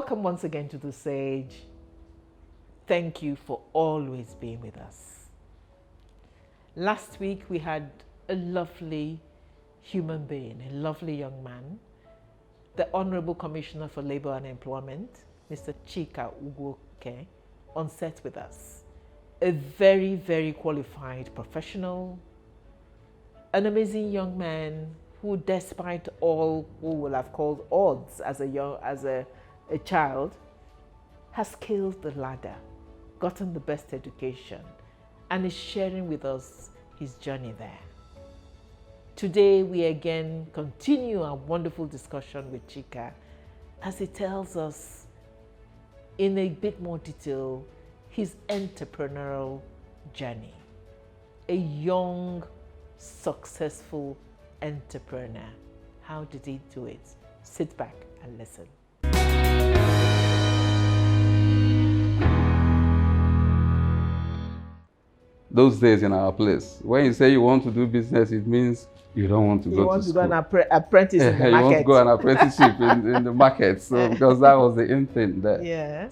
Welcome once again to the Sage. Thank you for always being with us. Last week we had a lovely human being, a lovely young man, the Honorable Commissioner for Labour and Employment, Mr. Chika Ugoke, on set with us. A very, very qualified professional, an amazing young man who, despite all who will have called odds as a child, has scaled the ladder, gotten the best education, and is sharing with us his journey there. Today, we again continue our wonderful discussion with Chika as he tells us in a bit more detail his entrepreneurial journey. A young, successful entrepreneur. How did he do it? Sit back and listen. Those days in our place, when you say you want to do business, it means you don't want to go to school. You want to go and apprentice in the market. You want to go an apprenticeship in the market. So because that was the in thing there. Yeah.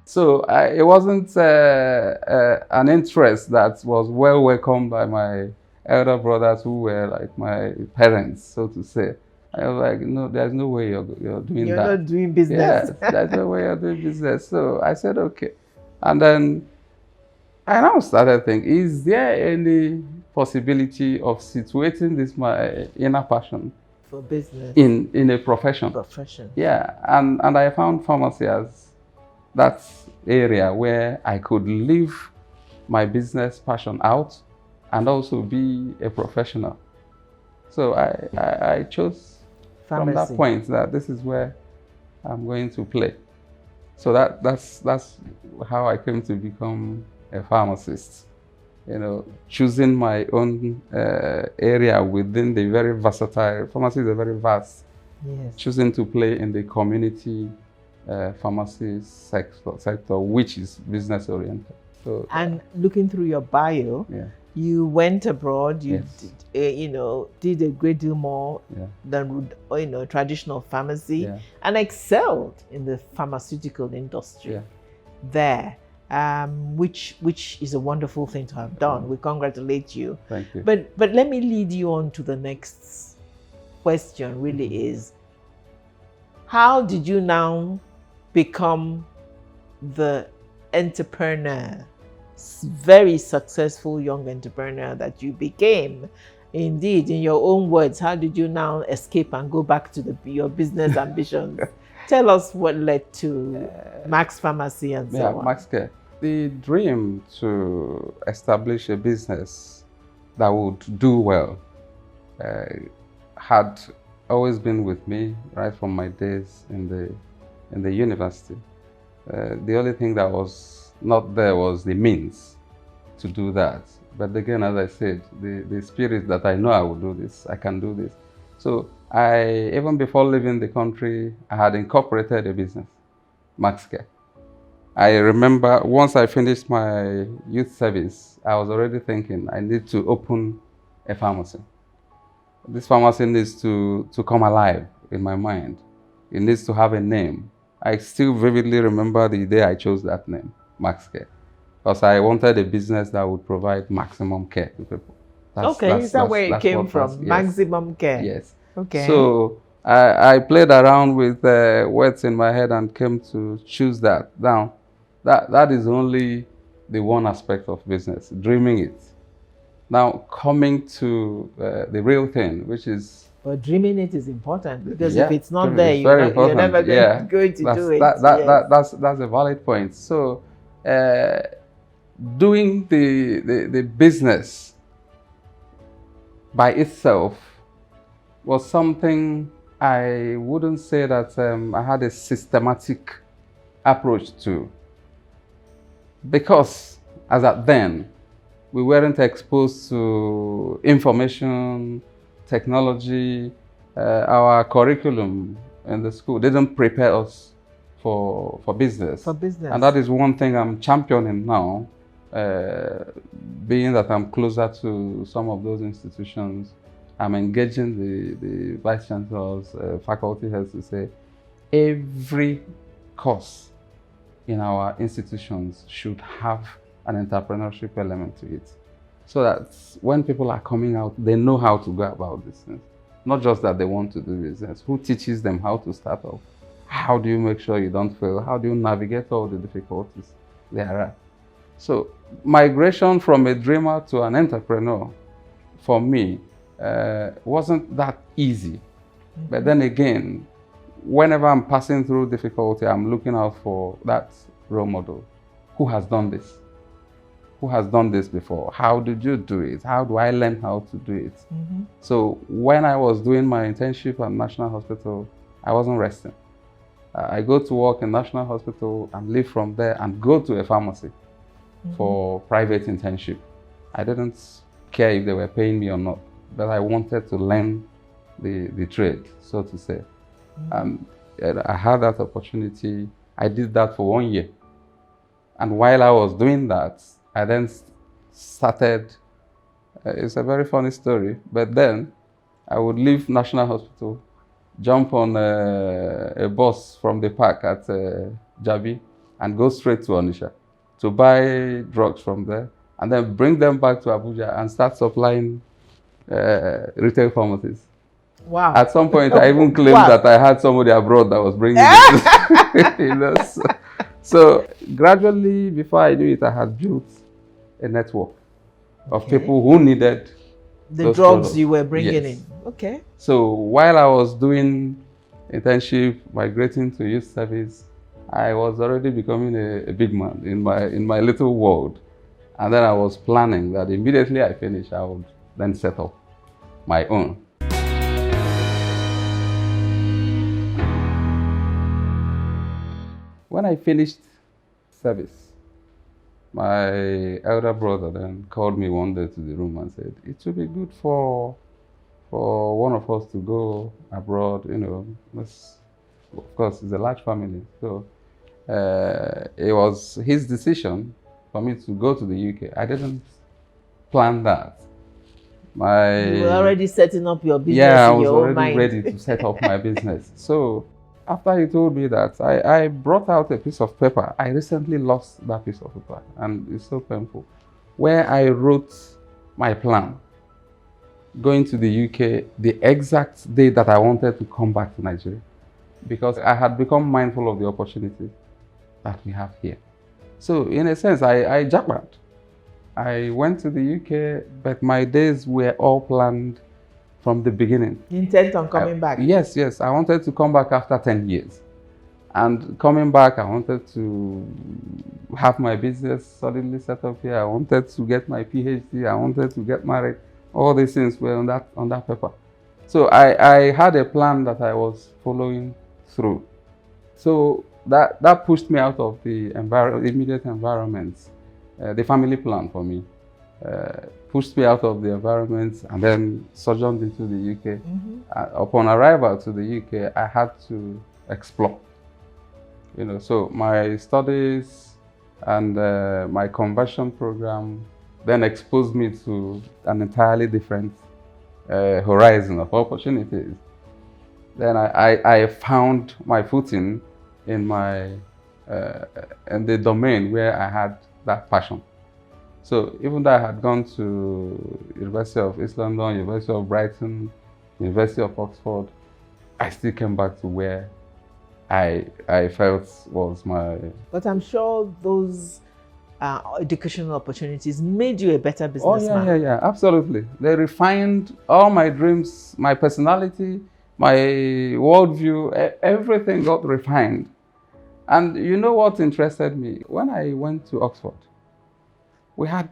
So it wasn't an interest that was well welcomed by my elder brothers who were like my parents, so to say. I was like, no, there's no way you're doing that. You're not doing business. Yes, there's no way you're doing business. So I said, okay. And then I now started thinking, is there any possibility of situating this my inner passion for business in a profession? Yeah, and I found pharmacy as that area where I could live my business passion out and also be a professional. So I chose pharmacy. From that point that this is where I'm going to play. So that's how I came to become a pharmacist. You know, choosing my own area within the very versatile, pharmacy is a very vast. Yes. Choosing to play in the community pharmacy sector, which is business oriented. So, and looking through your bio, yeah. You went abroad. You yes. did a great deal more than traditional pharmacy, and excelled in the pharmaceutical industry there, which is a wonderful thing to have done. We congratulate you. Thank you. But let me lead you on to the next question. Really is, how did you now become the entrepreneur, very successful young entrepreneur that you became? Indeed, in your own words, how did you now escape and go back to your business ambitions? Tell us what led to Max Pharmacy and so on. Max Care. The dream to establish a business that would do well had always been with me right from my days in the university. The only thing that was not there was the means to do that. But again, as I said, the spirit that I know I will do this, I can do this. So even before leaving the country, I had incorporated a business, Max Care. I remember once I finished my youth service, I was already thinking I need to open a pharmacy. This pharmacy needs to come alive in my mind. It needs to have a name. I still vividly remember the day I chose that name, Max Care, because I wanted a business that would provide maximum care to people. Is that where it came from? Yes. Maximum care? Yes. Okay. So I played around with words in my head and came to choose that. Now, that is only the one aspect of business, dreaming it. Now, coming to the real thing, which is... But dreaming it is important, because if it's not there, you're never going to do it. That's a valid point. So, doing the business by itself was something I wouldn't say that I had a systematic approach to. Because as at then, we weren't exposed to information, technology. Our curriculum in the school didn't prepare us for business. For business. And that is one thing I'm championing now, being that I'm closer to some of those institutions I'm engaging the vice chancellors, faculty heads to say every course in our institutions should have an entrepreneurship element to it. So that when people are coming out, they know how to go about business. Not just that they want to do business. Who teaches them how to start off? How do you make sure you don't fail? How do you navigate all the difficulties there are? So migration from a dreamer to an entrepreneur, for me, wasn't that easy. But then again, whenever I'm passing through difficulty, I'm looking out for that role model. Who has done this? Who has done this before? How did you do it? How do I learn how to do it? So when I was doing my internship at National Hospital, I wasn't resting. I go to work in National Hospital and leave from there and go to a pharmacy for private internship. I didn't care if they were paying me or not, but I wanted to learn the trade, so to say. I had that opportunity. I did that for 1 year. And while I was doing that, I then started, it's a very funny story, but then I would leave National Hospital, jump on a bus from the park at Jabi and go straight to Onitsha to buy drugs from there and then bring them back to Abuja and start supplying retail pharmacies. Wow. At some point, I even claimed that I had somebody abroad that was bringing it. You know, so gradually, before I knew it, I had built a network of people who needed the drugs products. you were bringing in. Okay. So while I was doing internship, migrating to youth service, I was already becoming a big man in my little world. And then I was planning that immediately I finished, I would then set up my own. When I finished service, my elder brother then called me one day to the room and said, it would be good for one of us to go abroad, you know. Of course, it's a large family. So it was his decision for me to go to the UK. I didn't plan that. You were already setting up your business I in was your own already mind. ready to set up my business. So after he told me that, I brought out a piece of paper. I recently lost that piece of paper, and it's so painful, where I wrote my plan, going to the UK, the exact day that I wanted to come back to Nigeria, because I had become mindful of the opportunities that we have here. So in a sense, I jackpot. I went to the UK, but my days were all planned from the beginning. Intent on coming back? Yes. I wanted to come back after 10 years. And coming back, I wanted to have my business solidly set up here. I wanted to get my PhD. I wanted to get married. All these things were on that paper. So I had a plan that I was following through. So that pushed me out of the immediate environment. The family plan for me pushed me out of the environment and then sojourned into the UK. Upon arrival to the UK, I had to explore. You know, so my studies and my conversion program then exposed me to an entirely different horizon of opportunities. Then I found my footing in in the domain where I had that passion. So even though I had gone to University of East London, University of Brighton, University of Oxford, I still came back to where I felt was my... But I'm sure those educational opportunities made you a better businessman. Oh yeah, absolutely. They refined all my dreams, my personality, my worldview, everything got refined. And you know what interested me? When I went to Oxford, we had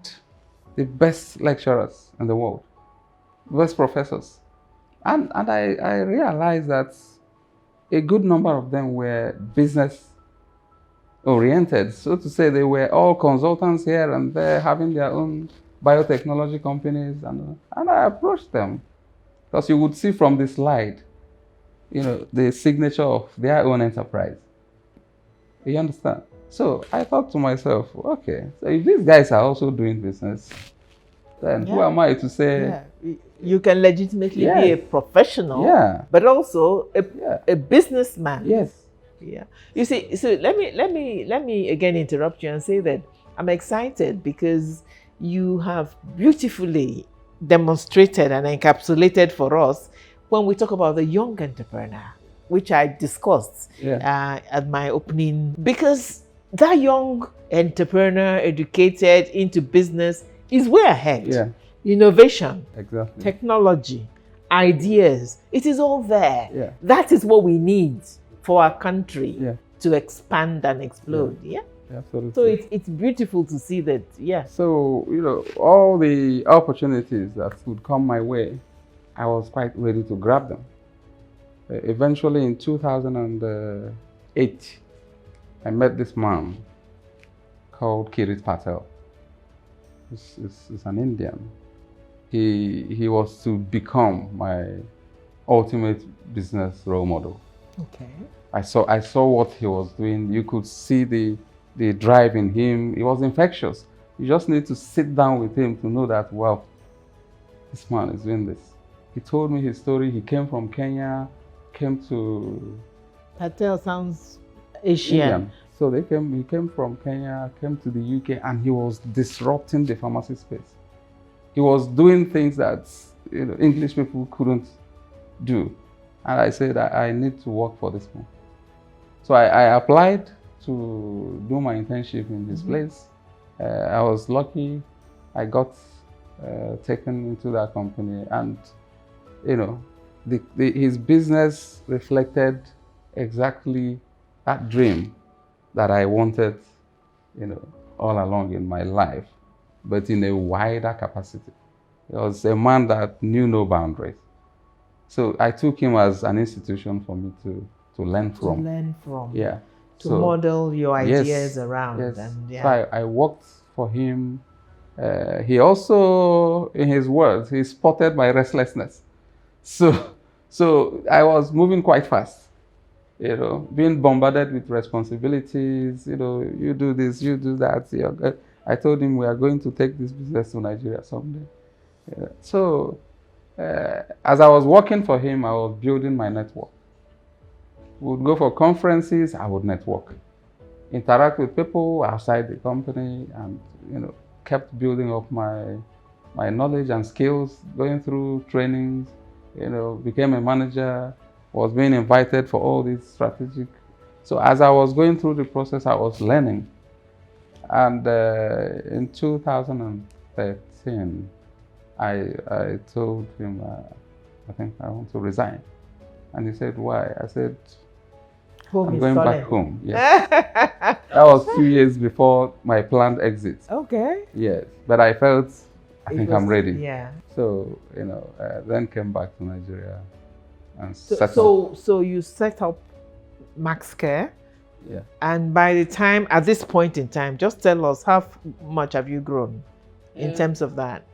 the best lecturers in the world, best professors. And I realized that a good number of them were business oriented. So to say, they were all consultants here and there, having their own biotechnology companies. And I approached them because you would see from the slide, you know, the signature of their own enterprise. You understand? So I thought to myself, okay, so if these guys are also doing business, then who am I to say You can legitimately be a professional, but also a businessman. Yes. Yeah. You see, so let me again interrupt you and say that I'm excited because you have beautifully demonstrated and encapsulated for us when we talk about the young entrepreneur, which I discussed at my opening, because that young entrepreneur educated into business is way ahead. Yeah. Innovation, exactly. Technology, ideas, it is all there. Yeah. That is what we need for our country to expand and explode. Yeah. Absolutely. So it's beautiful to see that. Yeah. So, all the opportunities that would come my way, I was quite ready to grab them. Eventually in 2008, I met this man called Kirit Patel. He's an Indian. He was to become my ultimate business role model. Okay. I saw what he was doing. You could see the drive in him. It was infectious. You just need to sit down with him to know that, wow, this man is doing this. He told me his story. He came from Kenya, came to... Patel sounds Asian. Indian. So he came from Kenya, came to the UK, and he was disrupting the pharmacy space. He was doing things that English people couldn't do. And I said, I need to work for this man. So I applied to do my internship in his place. I was lucky. I got taken into that company, and his business reflected exactly that dream that I wanted, all along in my life, but in a wider capacity. He was a man that knew no boundaries. So I took him as an institution for me to learn from. To learn from. Yeah. To model your ideas around. Yes. And, So I worked for him. He also, in his words, he spotted my restlessness. So I was moving quite fast. Being bombarded with responsibilities, you do this, you do that. I told him we are going to take this business to Nigeria someday. So as I was working for him, I was building my network. We would go for conferences, I would network. Interact with people outside the company, and kept building up my knowledge and skills, going through trainings, became a manager, was being invited for all these strategic. So as I was going through the process, I was learning. And in 2013, I told him, I think I want to resign. And he said, why? I said, I'm going back home. Yes. That was 2 years before my planned exit. Okay. Yes. But I felt, I think I'm ready. Yeah. So, then came back to Nigeria and So you set up Max Care. Yeah. And by the time, at this point in time, just tell us how much have you grown in terms of that?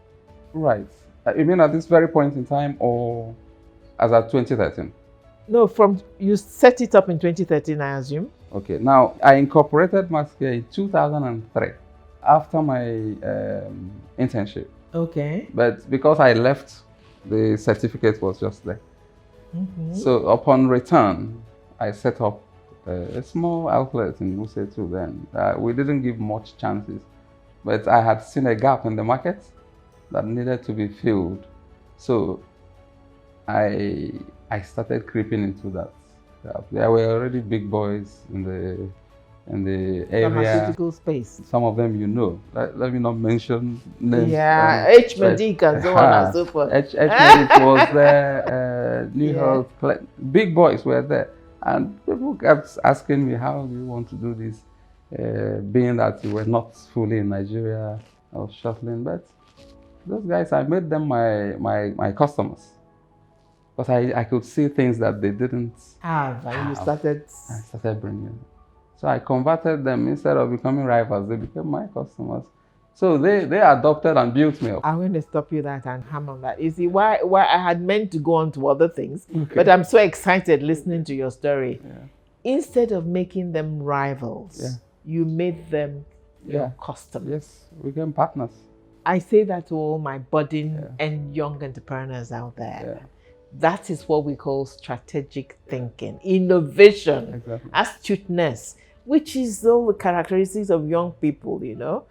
Right. You mean at this very point in time, or as at 2013? No, you set it up in 2013, I assume. Okay. Now, I incorporated Max Care in 2003 after my internship. Okay. But because I left, the certificate was just there. So upon return, I set up a small outlet in Enugu State too then. We didn't give much chances, but I had seen a gap in the market that needed to be filled. So I started creeping into that. There were already big boys in the area. Pharmaceutical space. Some of them let me not mention names. Yeah, H-Medic and so on and so forth. H-Medic was there, Yourth, big boys were there. And people kept asking me, how do you want to do this? Being that we were not fully in Nigeria, I was shuffling. But those guys, I made them my customers. Because I could see things that they didn't have. And you started... I started bringing them. So I converted them. Instead of becoming rivals, they became my customers. So they adopted and built me up. I'm going to stop you that and hammer on that. You see, why I had meant to go on to other things, but I'm so excited listening to your story. Yeah. Instead of making them rivals, you made them your customers. Yes, we became partners. I say that to all my budding and young entrepreneurs out there. Yeah. That is what we call strategic thinking, innovation, astuteness, which is all the characteristics of young people, you know.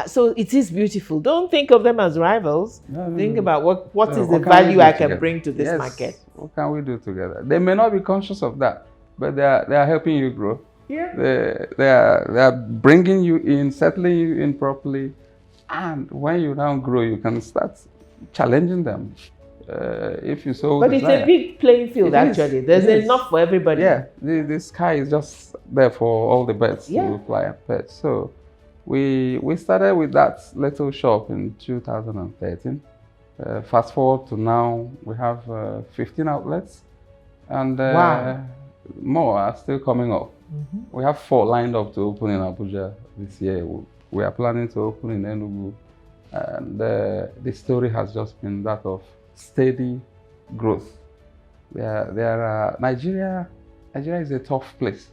So it is beautiful. Don't think of them as rivals. Think about what is the value I can bring to this market. What can we do together? They may not be conscious of that, but they are helping you grow. Yeah. They are bringing you in, settling you in properly, and when you now grow, you can start challenging them. If you so but desire. It's a big playing field, actually. There's enough for everybody. Yeah, the sky is just there for all the birds to fly and pet. So we started with that little shop in 2013. Fast forward to now, we have 15 outlets, and more are still coming up. We have 4 lined up to open in Abuja this year. We are planning to open in Enugu, and the story has just been that of steady growth. Nigeria is a tough place.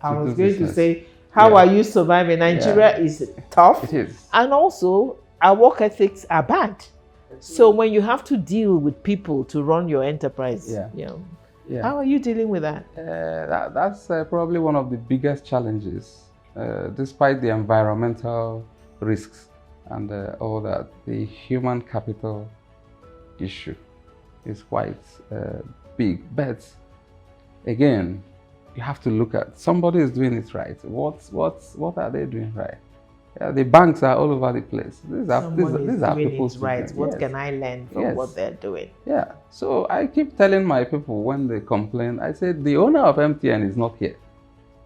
I was going to say, how are you surviving? Nigeria is tough. It is. And also, our work ethics are bad. So when you have to deal with people to run your enterprise, how are you dealing with that? That's probably one of the biggest challenges, despite the environmental risks and all that. The human capital issue is quite big, but again, you have to look at somebody is doing it right. What are they doing right? The banks are all over the place. These are people's right. What can I learn from what they're doing? Yeah. So I keep telling my people when they complain, I say the owner of MTN is not here.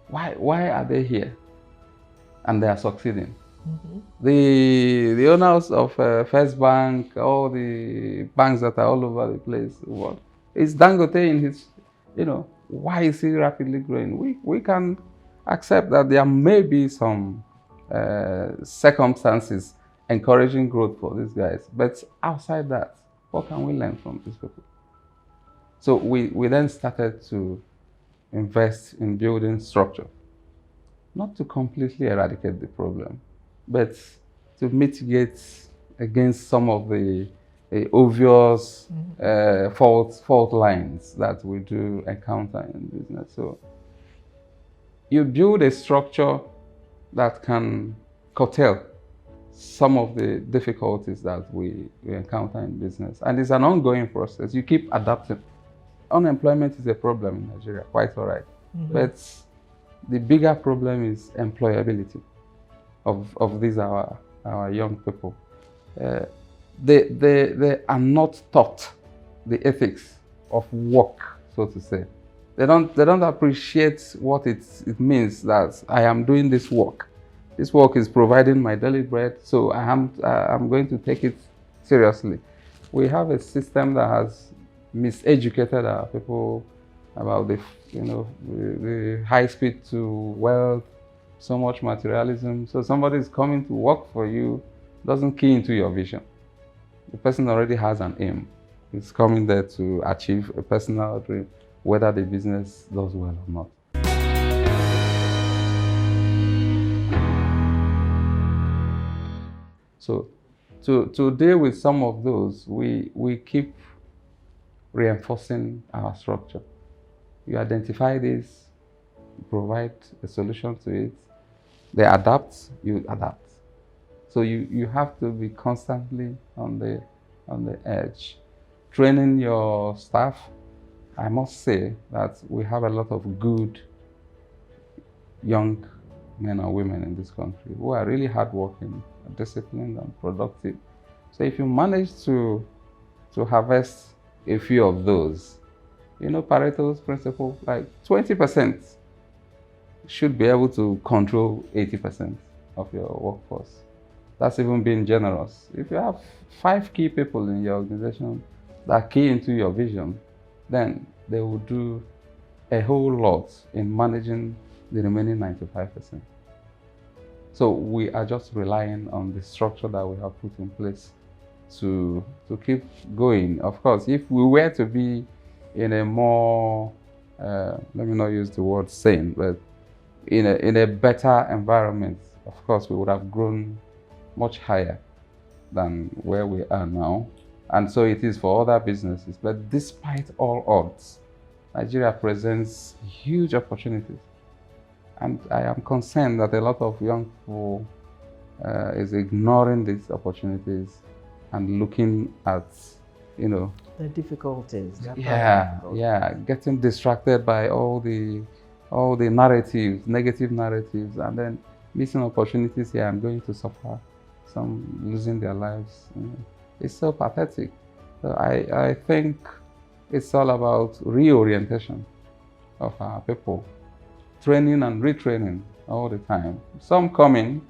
Why are they here? And they are succeeding. The owners of First Bank, all the banks that are all over the place, is Dangote in his, why is he rapidly growing? We can accept that there may be some circumstances encouraging growth for these guys, but outside that, what can we learn from these people? So we then started to invest in building structure, not to completely eradicate the problem, but to mitigate against some of the obvious fault lines that we do encounter in business. So you build a structure that can curtail some of the difficulties that we encounter in business. And it's an ongoing process. You keep adapting. Unemployment is a problem in Nigeria, quite all right. But the bigger problem is employability of these our young people. They are not taught the ethics of work, so to say. They don't appreciate what it means that I am doing this work. This work is providing my daily bread, so I'm going to take it seriously. We have a system that has miseducated our people about the high speed to wealth, so much materialism. So somebody is coming to work for you, doesn't key into your vision. The person already has an aim. He's coming there to achieve a personal dream, whether the business does well or not. So to deal with some of those, we keep reinforcing our structure. You identify this, you provide a solution to it, they adapt, you adapt. So you have to be constantly on the edge. Training your staff, I must say that we have a lot of good young men and women in this country who are really hardworking, disciplined and productive. So if you manage to harvest a few of those, Pareto's principle, like 20% should be able to control 80% of your workforce. That's even being generous. If you have 5 key people in your organization that key into your vision, then they will do a whole lot in managing the remaining 95%. So we are just relying on the structure that we have put in place to keep going. Of course, if we were to be in a more, let me not use the word sane, but in a better environment, of course, we would have grown much higher. than where we are now. And so it is for other businesses. But despite all odds, Nigeria presents huge opportunities. And I am concerned that a lot of young people is ignoring these opportunities and looking at, the difficulties. Getting distracted by all the narratives, negative narratives, and then missing opportunities here and going to suffer, some losing their lives. It's so pathetic. So I think it's all about reorientation of our people, training and retraining all the time. Some come in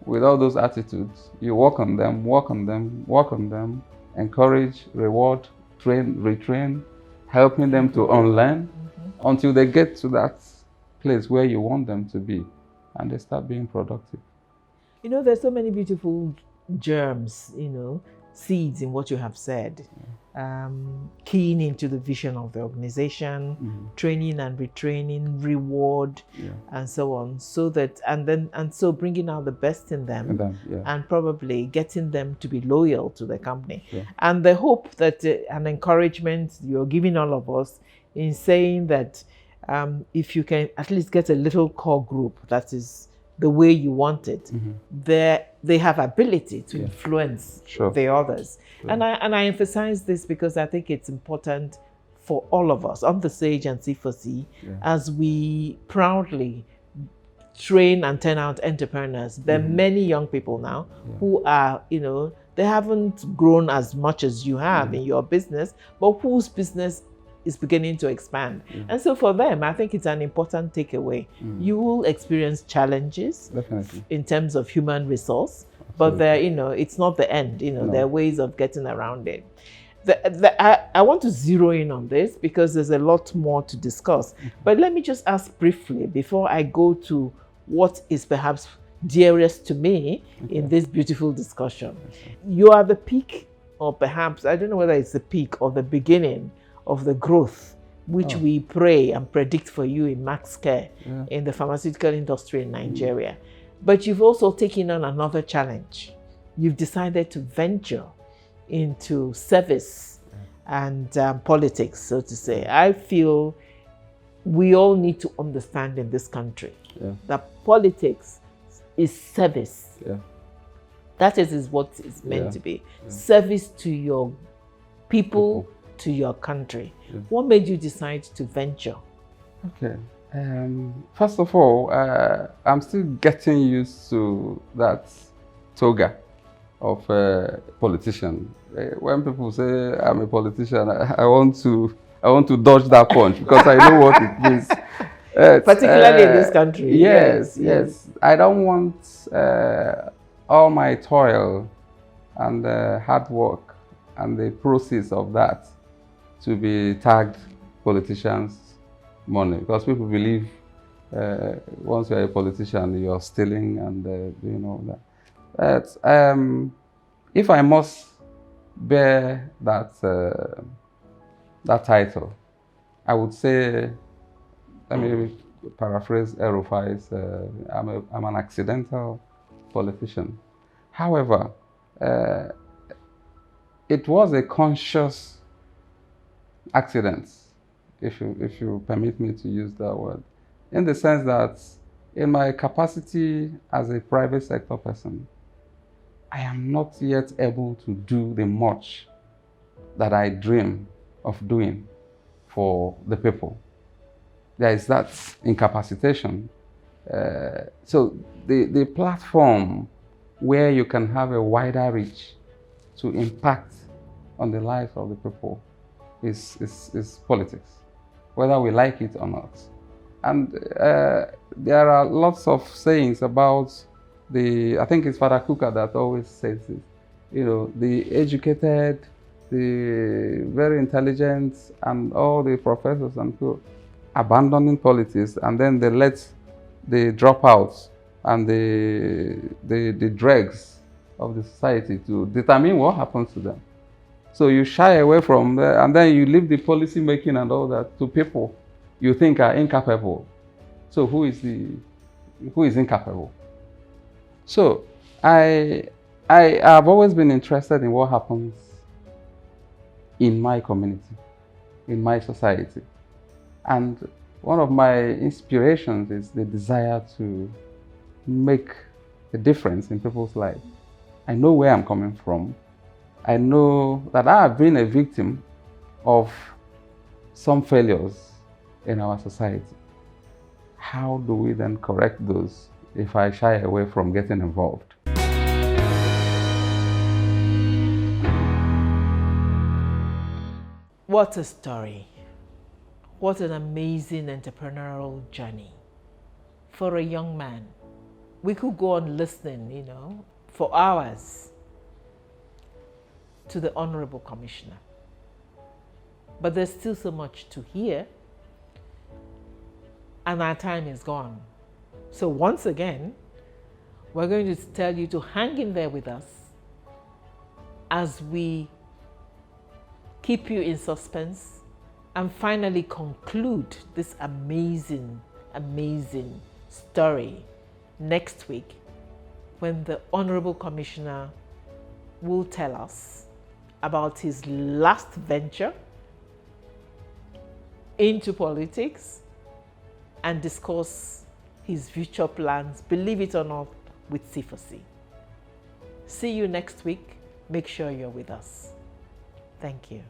with all those attitudes. You work on them, encourage, reward, train, retrain, helping them to unlearn until they get to that place where you want them to be, and they start being productive. There's so many beautiful germs, seeds in what you have said. Keying into the vision of the organization, training and retraining, reward, and so on, so that so bringing out the best in them, and probably getting them to be loyal to the company. And the hope that an encouragement you're giving all of us in saying that if you can at least get a little core group that is the way you want it, they have ability to influence the others. And I emphasize this because I think it's important for all of us on the stage and C4C as we proudly train and turn out entrepreneurs. There are many young people now who are, they haven't grown as much as you have in your business, but whose business is beginning to expand. And so for them, I think it's an important takeaway. You will experience challenges in terms of human resource, but it's not the end. There are ways of getting around it. I want to zero in on this because there's a lot more to discuss. But let me just ask briefly before I go to what is perhaps dearest to me in this beautiful discussion. You are the peak, or perhaps, I don't know whether it's the peak or the beginning of the growth which we pray and predict for you in Max Care in the pharmaceutical industry in Nigeria. But you've also taken on another challenge. You've decided to venture into service and politics, so to say. I feel we all need to understand in this country that politics is service. That is what it's meant to be. Service to your people, to your country. What made you decide to venture? Okay. First of all, I'm still getting used to that toga of a politician. When people say I'm a politician, I want to dodge that punch because I know what it means. Particularly in this country. Yes. I don't want all my toil and hard work and the process of that to be tagged politicians' money, because people believe once you're a politician, you're stealing and doing all that. But if I must bear that title, I would say, let me paraphrase El-Rufai's, I'm an accidental politician. However, it was a conscious accident, if you permit me to use that word, in the sense that in my capacity as a private sector person, I am not yet able to do the much that I dream of doing for the people. There is that incapacitation. So the platform where you can have a wider reach to impact on the lives of the people is politics, whether we like it or not. And there are lots of sayings about I think it's Father Kuka that always says it, the educated, the very intelligent, and all the professors and people abandoning politics, and then they let the dropouts and the dregs of the society to determine what happens to them. So you shy away from there, and then you leave the policy making and all that to people you think are incapable. So who is incapable? So I I have always been interested in what happens in my community, in my society. And one of my inspirations is the desire to make a difference in people's lives. I know where I'm coming from. I know that I have been a victim of some failures in our society. How do we then correct those if I shy away from getting involved? What a story. What an amazing entrepreneurial journey for a young man. We could go on listening, for hours to the Honorable Commissioner. But there's still so much to hear, and our time is gone. So once again, we're going to tell you to hang in there with us as we keep you in suspense and finally conclude this amazing, amazing story next week when the Honorable Commissioner will tell us about his last venture into politics and discuss his future plans, believe it or not, with C4C. See you next week. Make sure you're with us. Thank you.